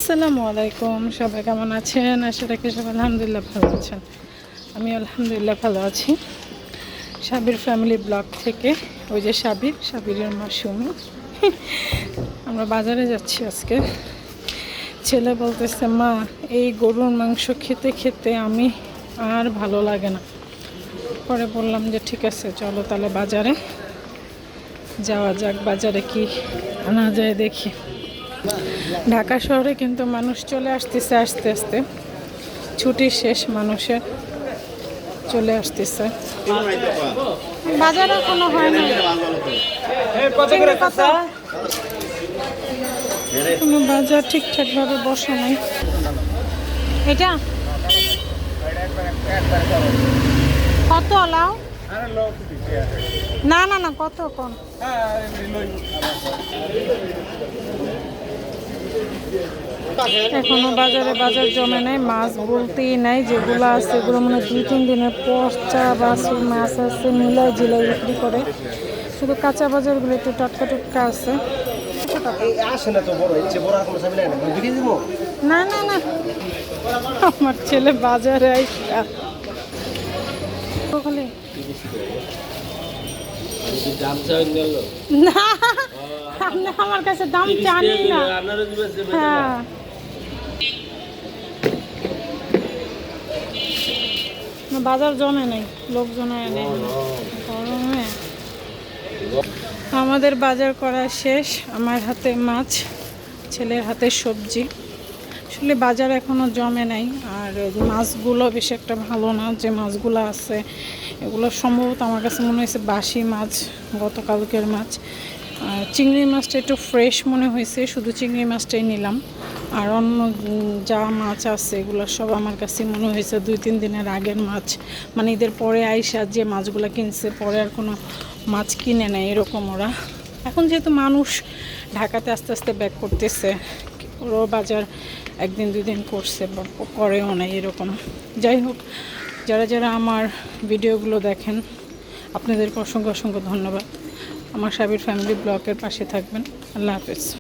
আসসালামু আলাইকুম, সবাই কেমন আছেন? আশা রাখি সবাই আলহামদুলিল্লাহ ভালো আছেন। আমি আলহামদুলিল্লাহ ভালো আছি। সাবির ফ্যামিলি ব্লগ থেকে, ওই যে সাবিরের মা সুমি। আমরা বাজারে যাচ্ছি আজকে। ছেলে বলতেছে, মা এই গরুর মাংস খেতে খেতে আমি আর ভালো লাগে না। পরে বললাম যে ঠিক আছে, চলো তাহলে বাজারে যাওয়া যাক। বাজারে কি আনা যায় দেখি। ঢাকা শহরে কিন্তু মানুষ চলে আসতেছে আস্তে আস্তে, ছুটি শেষ মানুষের চলে আসতেছে। বাজার এখনো হয় না, কোনো বাজার ঠিকঠাক ভাবে বসে নাই। এটা কত লাও? না না না, কত কোন? এখনো বাজার জমে নাই। মাছ বলতেই নাই, যেগুলো আছে এগুলো মানে 2-3 দিনের পচা বাছুর মাছ আছে, মিলাই জিলাই বিক্রি করে। শুধু কাঁচা বাজারগুলো একটু টাটকা টাটকা আছে। না না না, আমার ছেলে বাজারে না, আপনি আমার কাছে দাম জানি না। হ্যাঁ, বাজার জমে নাই, লোকজন এনে গরমে। আমাদের বাজার করা শেষ। আমার হাতে মাছ, ছেলের হাতে সবজি। আসলে বাজার এখনও জমে নাই। আর মাছগুলো বেশি একটা ভালো না, যে মাছগুলো আছে এগুলো সম্ভবত আমার কাছে মনে হয়েছে বাসি মাছ, গতকালকের মাছ। আর চিংড়ি মাছটা একটু ফ্রেশ মনে হয়েছে, শুধু চিংড়ি মাছটাই নিলাম। আর অন্য যা মাছ আছে এগুলো সব আমার কাছে মনে হয়েছে 2-3 দিনের আগের মাছ, মানে ঈদের পরে আইসা যে মাছগুলো কিনছে, পরে আর কোনো মাছ কিনে নেয় এরকম ওরা। এখন যেহেতু মানুষ ঢাকাতে আস্তে আস্তে ব্যাক করতেছে, ওরও বাজার 1-2 দিন করছে বা করেও না এরকম। যাই হোক, যারা যারা আমার ভিডিওগুলো দেখেন আপনাদেরকে অসংখ্য অসংখ্য ধন্যবাদ। আমার সাবির ফ্যামিলি ব্লগের পাশে থাকবেন। আল্লাহ হাফেজ।